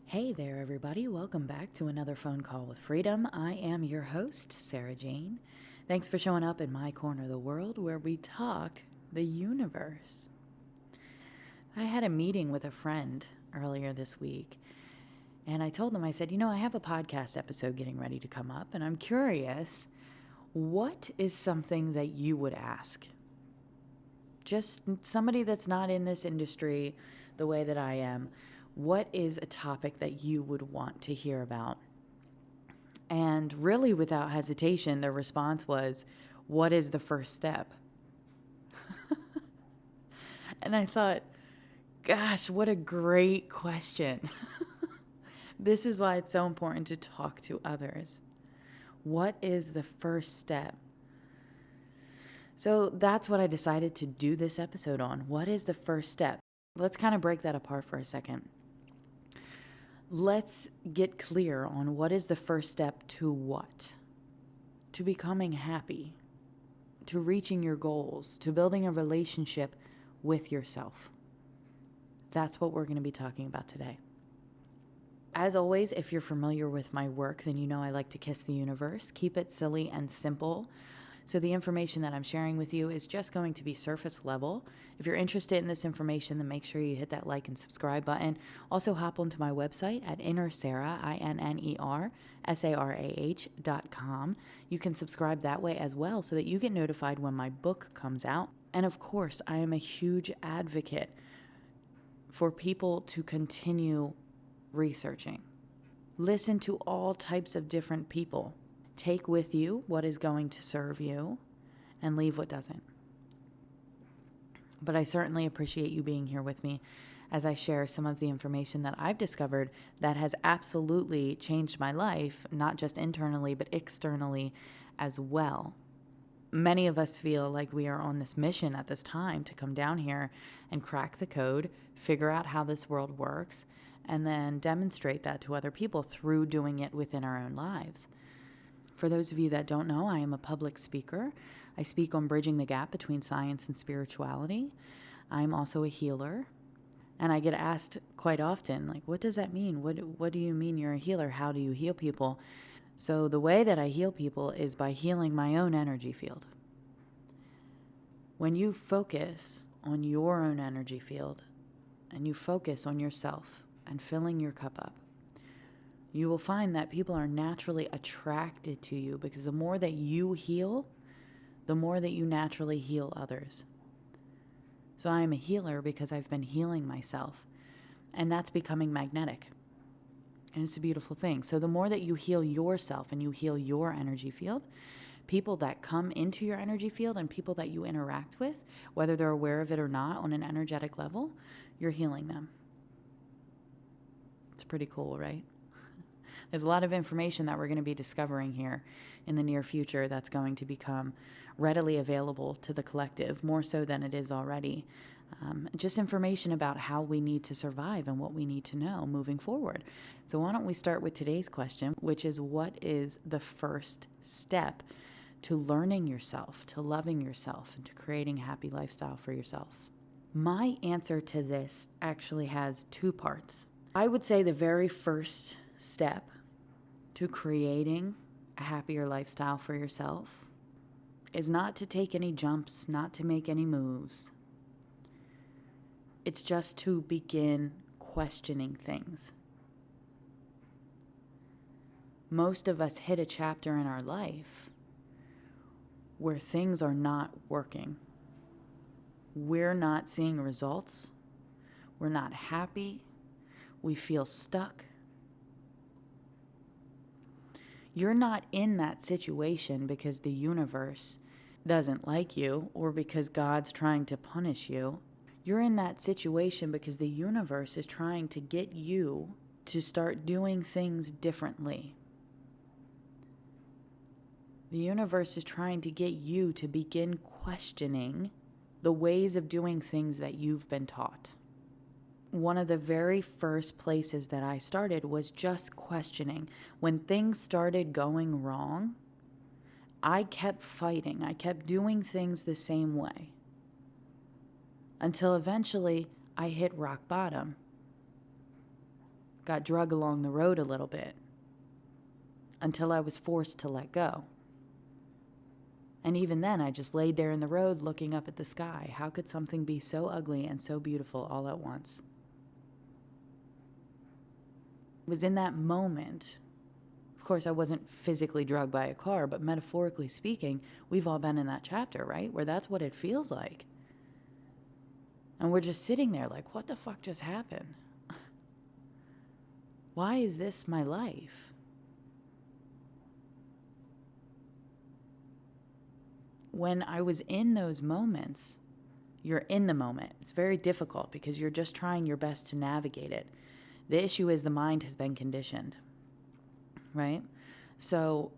Hey there, everybody. Welcome back to another phone call with freedom. I am your host, Sarah Jane. Thanks for showing up in my corner of the world where we talk the universe. I had a meeting with a friend earlier this week, and I told them, I said, I have a podcast episode getting ready to come up, and I'm curious, what is something that you would ask? Just somebody that's not in this industry the way that I am. What is a topic that you would want to hear about? And really, without hesitation, their response was, what is the first step? And I thought, gosh, what a great question. This is why it's so important to talk to others. What is the first step? So that's what I decided to do this episode on. What is the first step? Let's kind of break that apart for a second. Let's get clear on what is the first step to what? To becoming happy, to reaching your goals, to building a relationship with yourself. That's what we're going to be talking about today. As always, if you're familiar with my work, then you know I like to kiss the universe, keep it silly and simple. So the information that I'm sharing with you is just going to be surface level. If you're interested in this information, then make sure you hit that like and subscribe button. Also hop onto my website at innersarah, INNERSARAH.com. You can subscribe that way as well so that you get notified when my book comes out. And of course, I am a huge advocate for people to continue researching. Listen to all types of different people. Take with you what is going to serve you and leave what doesn't. But I certainly appreciate you being here with me as I share some of the information that I've discovered that has absolutely changed my life, not just internally, but externally as well. Many of us feel like we are on this mission at this time to come down here and crack the code, figure out how this world works, and then demonstrate that to other people through doing it within our own lives. For those of you that don't know, I am a public speaker. I speak on bridging the gap between science and spirituality. I'm also a healer. And I get asked quite often, like, what does that mean? What do you mean you're a healer? How do you heal people? So the way that I heal people is by healing my own energy field. When you focus on your own energy field and you focus on yourself and filling your cup up, you will find that people are naturally attracted to you because the more that you heal, the more that you naturally heal others. So I am a healer because I've been healing myself, and that's becoming magnetic. And it's a beautiful thing. So the more that you heal yourself and you heal your energy field, people that come into your energy field and people that you interact with, whether they're aware of it or not on an energetic level, you're healing them. It's pretty cool, right? There's a lot of information that we're going to be discovering here in the near future that's going to become readily available to the collective, more so than it is already. Just information about how we need to survive and what we need to know moving forward. So why don't we start with today's question, which is, what is the first step to learning yourself, to loving yourself, and to creating a happy lifestyle for yourself? My answer to this actually has two parts. I would say the very first step to creating a happier lifestyle for yourself is not to take any jumps, not to make any moves. It's just to begin questioning things. Most of us hit a chapter in our life where things are not working. We're not seeing results. We're not happy. We feel stuck. You're not in that situation because the universe doesn't like you or because God's trying to punish you. You're in that situation because the universe is trying to get you to start doing things differently. The universe is trying to get you to begin questioning the ways of doing things that you've been taught. One of the very first places that I started was just questioning. When things started going wrong, I kept fighting. I kept doing things the same way until eventually I hit rock bottom. got drug along the road a little bit until I was forced to let go. And even then, I just laid there in the road looking up at the sky. How could something be so ugly and so beautiful all at once? It was in that moment. Of course, I wasn't physically drugged by a car, but metaphorically speaking, we've all been in that chapter, right? Where that's what it feels like. And we're just sitting there like, what the fuck just happened? Why is this my life? When I was in those moments, you're in the moment. It's very difficult because you're just trying your best to navigate it. The issue is the mind has been conditioned, right? So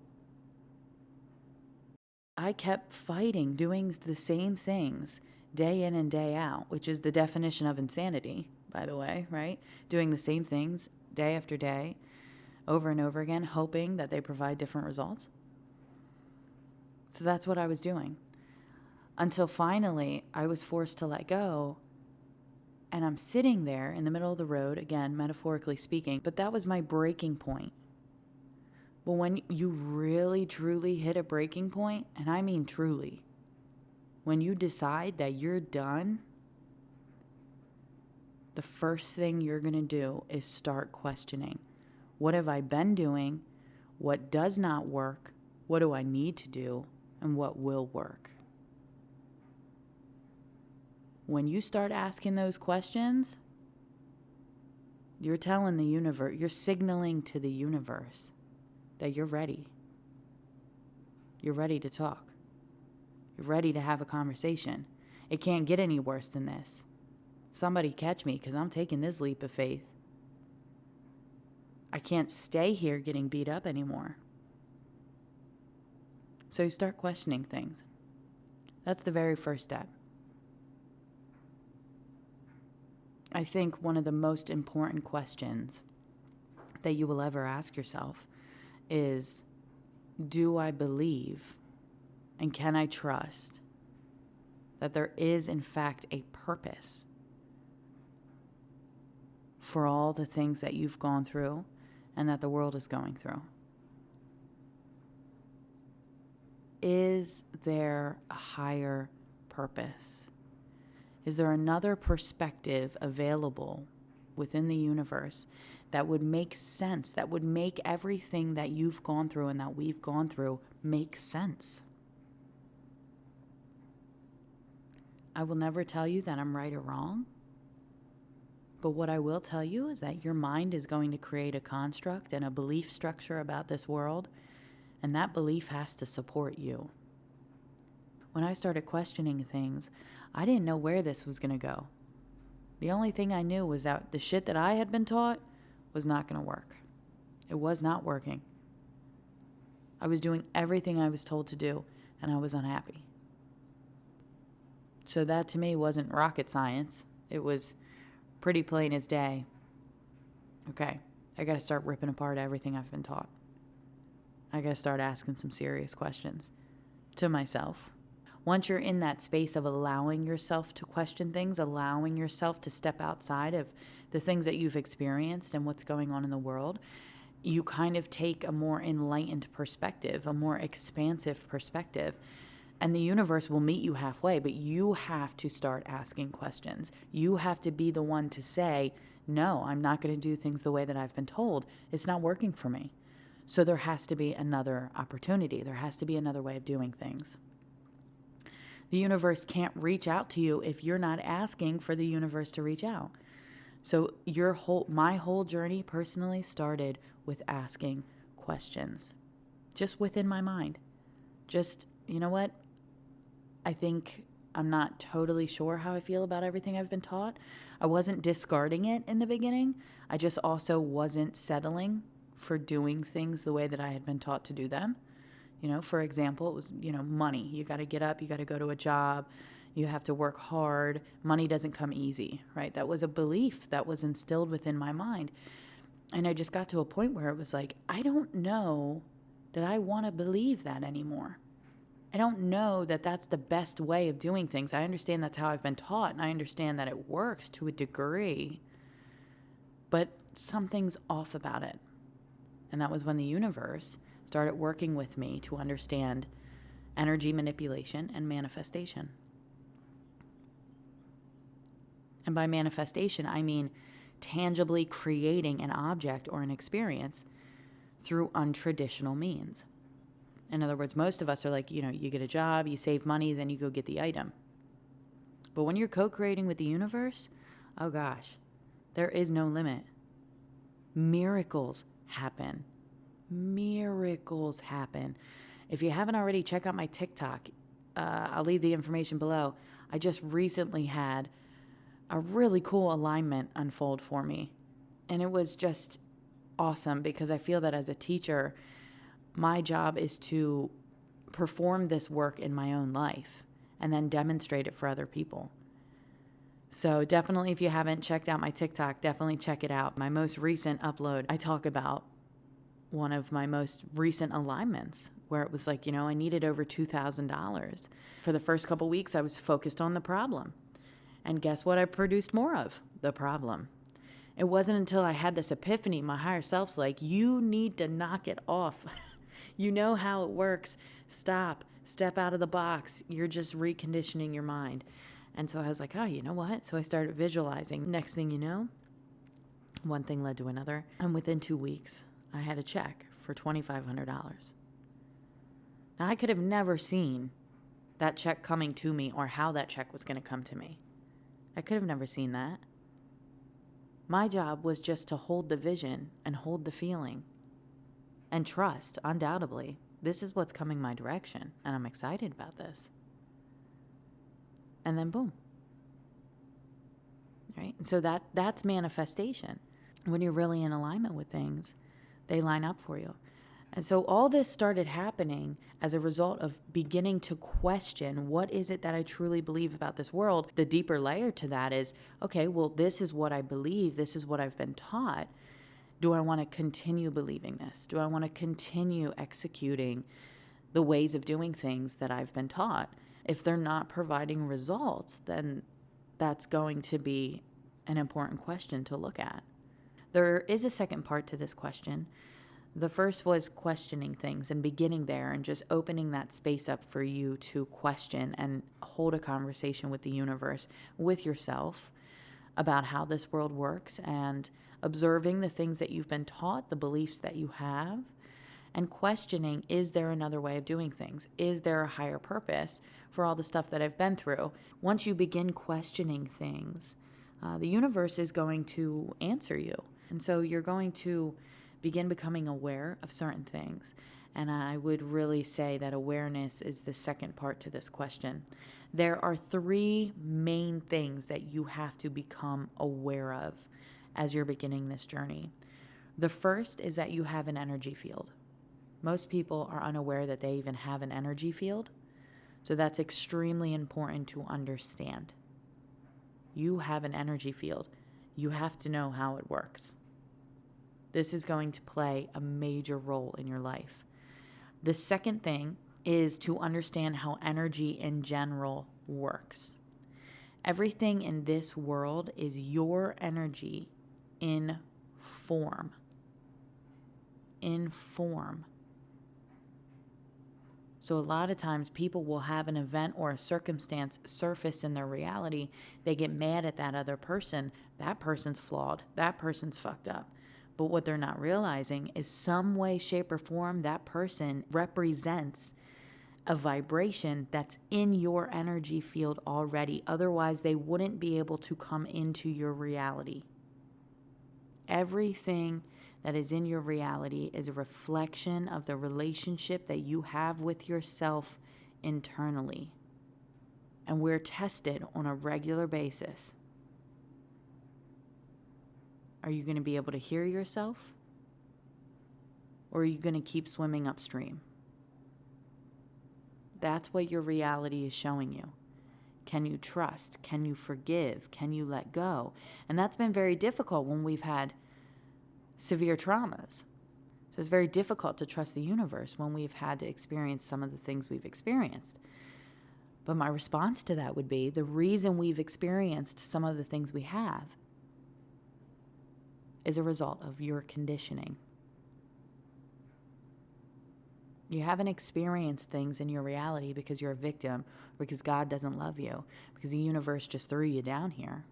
I kept fighting, doing the same things day in and day out, which is the definition of insanity, by the way, right? Doing the same things day after day, over and over again, hoping that they provide different results. So that's what I was doing. Until finally, I was forced to let go. And I'm sitting there in the middle of the road, again, metaphorically speaking, but that was my breaking point. But when you really, truly hit a breaking point, and I mean truly, when you decide that you're done, the first thing you're going to do is start questioning. What have I been doing? What does not work? What do I need to do? And what will work? When you start asking those questions, you're telling the universe, you're signaling to the universe that you're ready. You're ready to talk. You're ready to have a conversation. It can't get any worse than this. Somebody catch me because I'm taking this leap of faith. I can't stay here getting beat up anymore. So you start questioning things. That's the very first step. I think one of the most important questions that you will ever ask yourself is, do I believe and can I trust that there is in fact a purpose for all the things that you've gone through and that the world is going through? Is there a higher purpose? Is there another perspective available within the universe that would make sense, that would make everything that you've gone through and that we've gone through make sense? I will never tell you that I'm right or wrong, but what I will tell you is that your mind is going to create a construct and a belief structure about this world, and that belief has to support you. When I started questioning things, I didn't know where this was going to go. The only thing I knew was that the shit that I had been taught was not going to work. It was not working. I was doing everything I was told to do, and I was unhappy. So that to me wasn't rocket science. It was pretty plain as day. Okay, I got to start ripping apart everything I've been taught. I got to start asking some serious questions to myself. Once you're in that space of allowing yourself to question things, allowing yourself to step outside of the things that you've experienced and what's going on in the world, you kind of take a more enlightened perspective, a more expansive perspective. And the universe will meet you halfway, but you have to start asking questions. You have to be the one to say, no, I'm not going to do things the way that I've been told. It's not working for me. So there has to be another opportunity. There has to be another way of doing things. The universe can't reach out to you if you're not asking for the universe to reach out. So my whole journey personally started with asking questions, just within my mind. Just, you know what? I think I'm not totally sure how I feel about everything I've been taught. I wasn't discarding it in the beginning. I just also wasn't settling for doing things the way that I had been taught to do them. You know, for example, it was, money. You got to get up, you got to go to a job, you have to work hard. Money doesn't come easy, right? That was a belief that was instilled within my mind. And I just got to a point where it was like, I don't know that I want to believe that anymore. I don't know that that's the best way of doing things. I understand that's how I've been taught, and I understand that it works to a degree. But something's off about it. And that was when the universe started working with me to understand energy manipulation and manifestation. And by manifestation, I mean tangibly creating an object or an experience through untraditional means. In other words, most of us are like, you get a job, you save money, then you go get the item. But when you're co-creating with the universe, oh gosh, there is no limit. Miracles happen. Miracles happen. If you haven't already, check out my TikTok. I'll leave the information below. I just recently had a really cool alignment unfold for me. And it was just awesome because I feel that as a teacher, my job is to perform this work in my own life and then demonstrate it for other people. So definitely, if you haven't checked out my TikTok, definitely check it out. My most recent upload, I talk about one of my most recent alignments where it was like, I needed over $2,000. For the first couple weeks, I was focused on the problem. And guess what I produced more of? The problem. It wasn't until I had this epiphany, my higher self's like, you need to knock it off. You know how it works. Stop. Step out of the box. You're just reconditioning your mind. And so I was like, oh, you know what? So I started visualizing. Next thing you know, one thing led to another. And within 2 weeks, I had a check for $2,500. Now, I could have never seen that check coming to me or how that check was going to come to me. I could have never seen that. My job was just to hold the vision and hold the feeling and trust, undoubtedly. This is what's coming my direction, and I'm excited about this. And then boom. Right? And so that's manifestation. When you're really in alignment with things, they line up for you. And so all this started happening as a result of beginning to question, what is it that I truly believe about this world? The deeper layer to that is, okay, well, this is what I believe. This is what I've been taught. Do I want to continue believing this? Do I want to continue executing the ways of doing things that I've been taught? If they're not providing results, then that's going to be an important question to look at. There is a second part to this question. The first was questioning things and beginning there and just opening that space up for you to question and hold a conversation with the universe, with yourself, about how this world works and observing the things that you've been taught, the beliefs that you have, and questioning, is there another way of doing things? Is there a higher purpose for all the stuff that I've been through? Once you begin questioning things, the universe is going to answer you. And so you're going to begin becoming aware of certain things. And I would really say that awareness is the second part to this question. There are 3 main things that you have to become aware of as you're beginning this journey. The first is that you have an energy field. Most people are unaware that they even have an energy field. So that's extremely important to understand. You have an energy field. You have to know how it works. This is going to play a major role in your life. The second thing is to understand how energy in general works. Everything in this world is your energy in form. In form. So a lot of times people will have an event or a circumstance surface in their reality. They get mad at that other person. That person's flawed. That person's fucked up. But what they're not realizing is some way, shape, or form that person represents a vibration that's in your energy field already. Otherwise, they wouldn't be able to come into your reality. Everything that is in your reality is a reflection of the relationship that you have with yourself internally. And we're tested on a regular basis. Are you going to be able to hear yourself? Or are you going to keep swimming upstream? That's what your reality is showing you. Can you trust? Can you forgive? Can you let go? And that's been very difficult when we've had severe traumas. So it's very difficult to trust the universe when we've had to experience some of the things we've experienced. But my response to that would be, the reason we've experienced some of the things we have is a result of your conditioning. You haven't experienced things in your reality because you're a victim, or because God doesn't love you, because the universe just threw you down here.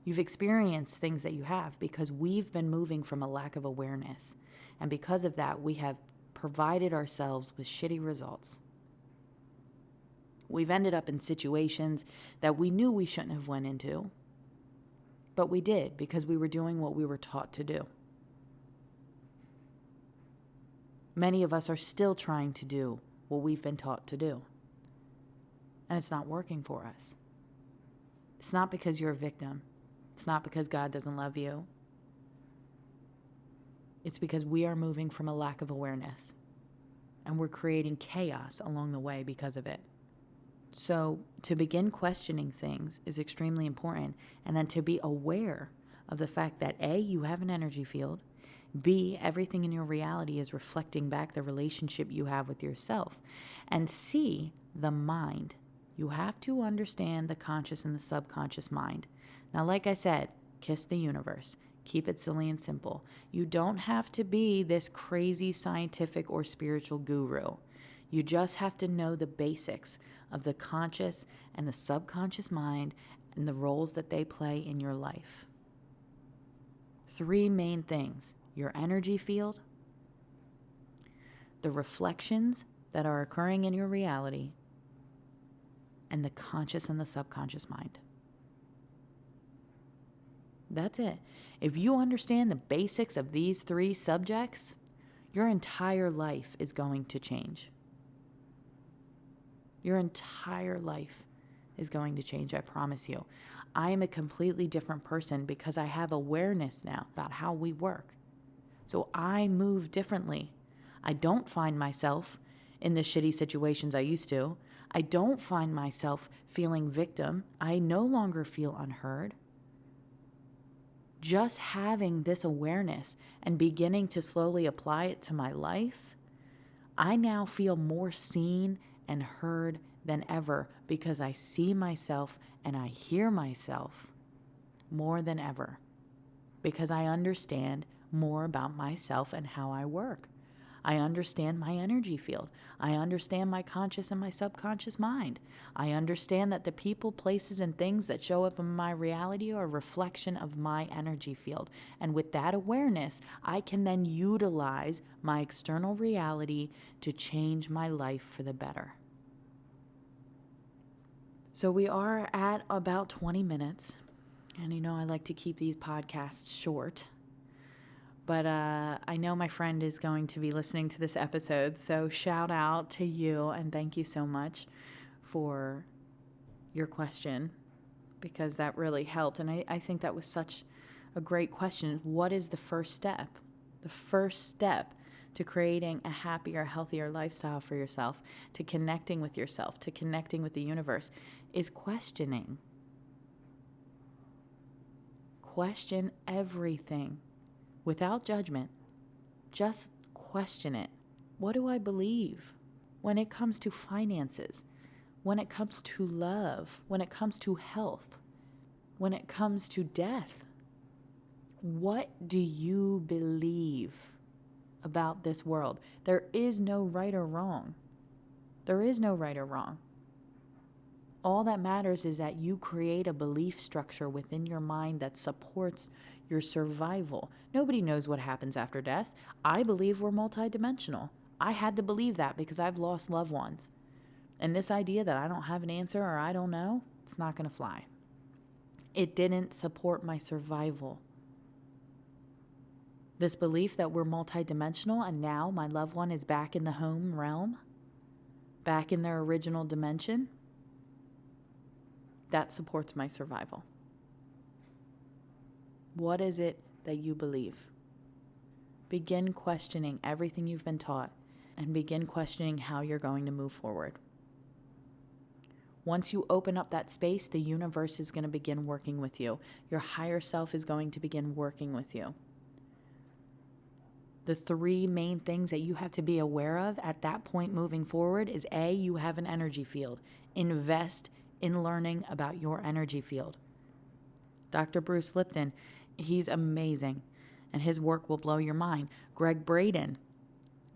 You've experienced things that you have because we've been moving from a lack of awareness. And because of that, we have provided ourselves with shitty results. We've ended up in situations that we knew we shouldn't have went into, but we did because we were doing what we were taught to do. Many of us are still trying to do what we've been taught to do, and it's not working for us. It's not because you're a victim. It's not because God doesn't love you. It's because we are moving from a lack of awareness, and we're creating chaos along the way because of it. So to begin questioning things is extremely important, and then to be aware of the fact that A, you have an energy field, B, everything in your reality is reflecting back the relationship you have with yourself, and C, the mind. You have to understand the conscious and the subconscious mind. Now, like I said, kiss the universe. Keep it silly and simple. You don't have to be this crazy scientific or spiritual guru. You just have to know the basics of the conscious and the subconscious mind and the roles that they play in your life. 3 main things: your energy field, the reflections that are occurring in your reality, and the conscious and the subconscious mind. That's it. If you understand the basics of these 3 subjects, your entire life is going to change. Your entire life is going to change, I promise you. I am a completely different person because I have awareness now about how we work. So I move differently. I don't find myself in the shitty situations I used to. I don't find myself feeling victim. I no longer feel unheard. Just having this awareness and beginning to slowly apply it to my life, I now feel more seen and heard than ever because I see myself and I hear myself more than ever because I understand more about myself and how I work. I understand my energy field. I understand my conscious and my subconscious mind. I understand that the people, places, and things that show up in my reality are a reflection of my energy field. And with that awareness, I can then utilize my external reality to change my life for the better. So we are at about 20 minutes. And I like to keep these podcasts short. But I know my friend is going to be listening to this episode, so shout out to you and thank you so much for your question because that really helped. And I think that was such a great question. What is the first step? The first step to creating a happier, healthier lifestyle for yourself, to connecting with yourself, to connecting with the universe, is questioning. Question everything. Without judgment, just question it. What do I believe when it comes to finances, when it comes to love, when it comes to health, when it comes to death? What do you believe about this world? There is no right or wrong. There is no right or wrong. All that matters is that you create a belief structure within your mind that supports your survival. Nobody knows what happens after death. I believe we're multidimensional. I had to believe that because I've lost loved ones. And this idea that I don't have an answer or I don't know, it's not going to fly. It didn't support my survival. This belief that we're multidimensional and now my loved one is back in the home realm, back in their original dimension, that supports my survival. What is it that you believe? Begin questioning everything you've been taught and begin questioning how you're going to move forward. Once you open up that space, the universe is going to begin working with you. Your higher self is going to begin working with you. The 3 main things that you have to be aware of at that point moving forward is A, you have an energy field. Invest in learning about your energy field. Dr. Bruce Lipton He's amazing, and his work will blow your mind. Greg Braden.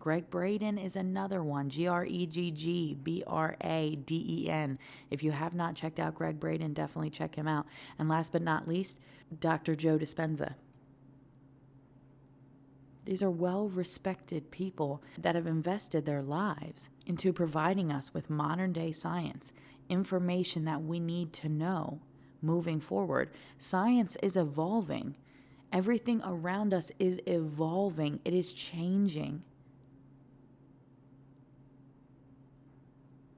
Greg Braden is another one. GreggBraden. If you have not checked out Greg Braden, definitely check him out. And last but not least, Dr. Joe Dispenza. These are well-respected people that have invested their lives into providing us with modern-day science, information that we need to know moving forward. Science is evolving. Everything around us is evolving. It is changing.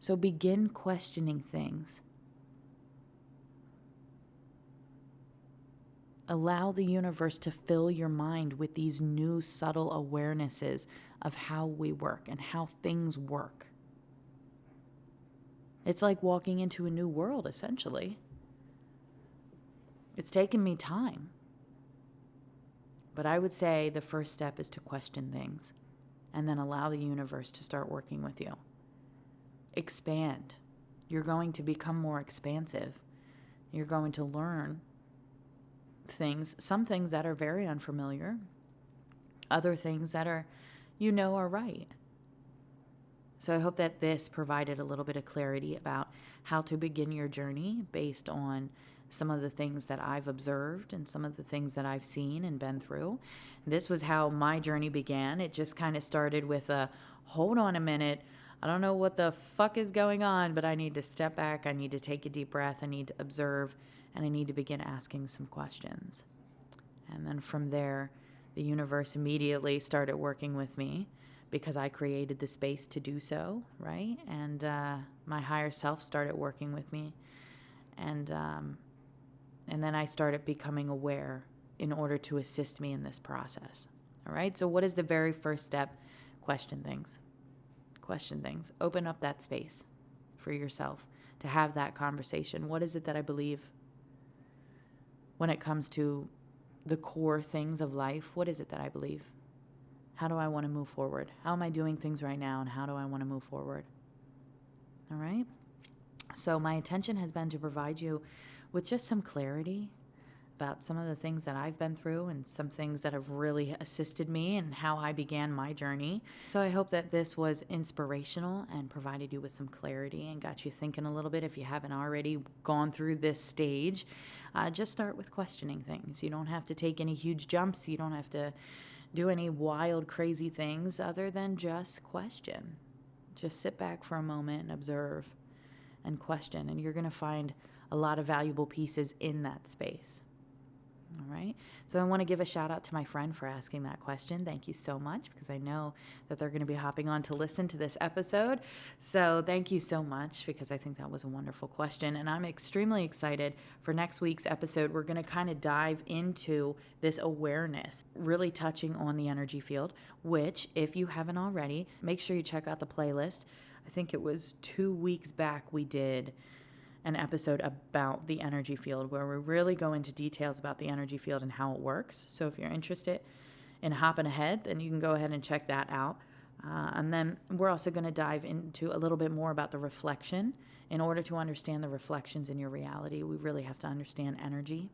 So begin questioning things. Allow the universe to fill your mind with these new subtle awarenesses of how we work and how things work. It's like walking into a new world, essentially. It's taken me time. But I would say the first step is to question things and then allow the universe to start working with you. Expand. You're going to become more expansive. You're going to learn things, some things that are very unfamiliar, other things that are right. So I hope that this provided a little bit of clarity about how to begin your journey based on some of the things that I've observed and some of the things that I've seen and been through. This was how my journey began. It just kind of started with hold on a minute. I don't know what the fuck is going on, but I need to step back. I need to take a deep breath. I need to observe, and I need to begin asking some questions. And then from there, the universe immediately started working with me because I created the space to do so, right? And my higher self started working with me. And then I started becoming aware in order to assist me in this process. All right? So what is the very first step? Question things. Question things. Open up that space for yourself to have that conversation. What is it that I believe when it comes to the core things of life? What is it that I believe? How do I want to move forward? How am I doing things right now, and how do I want to move forward? All right? So my intention has been to provide you with just some clarity about some of the things that I've been through and some things that have really assisted me and how I began my journey. So I hope that this was inspirational and provided you with some clarity and got you thinking a little bit. If you haven't already gone through this stage, just start with questioning things. You don't have to take any huge jumps. You don't have to do any wild, crazy things other than just question. Just sit back for a moment and observe and question, and you're going to find a lot of valuable pieces in that space. All right. So I want to give a shout out to my friend for asking that question. Thank you so much, because I know that they're going to be hopping on to listen to this episode. So thank you so much, because I think that was a wonderful question. And I'm extremely excited for next week's episode. We're going to kind of dive into this awareness, really touching on the energy field, which, if you haven't already, make sure you check out the playlist. I think it was 2 weeks back we did an episode about the energy field where we really go into details about the energy field and how it works. So if you're interested in hopping ahead, then you can go ahead and check that out. And then we're also going to dive into a little bit more about the reflection. In order to understand the reflections in your reality, we really have to understand energy.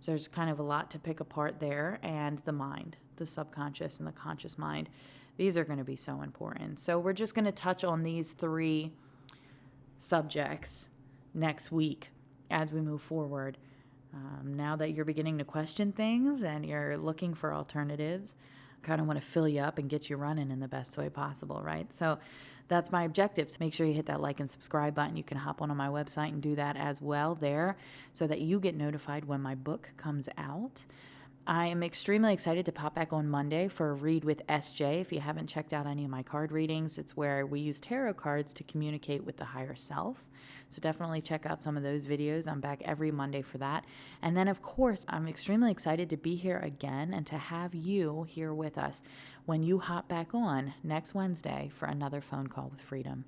So there's kind of a lot to pick apart there, and the mind, the subconscious and the conscious mind. These are going to be so important. So we're just going to touch on these 3 subjects next week as we move forward. Now that you're beginning to question things and you're looking for alternatives, I kind of want to fill you up and get you running in the best way possible, right? So that's my objective. So make sure you hit that like and subscribe button. You can hop on my website and do that as well there so that you get notified when my book comes out. I am extremely excited to pop back on Monday for a read with SJ. If you haven't checked out any of my card readings, it's where we use tarot cards to communicate with the higher self. So definitely check out some of those videos. I'm back every Monday for that. And then, of course, I'm extremely excited to be here again and to have you here with us when you hop back on next Wednesday for another phone call with freedom.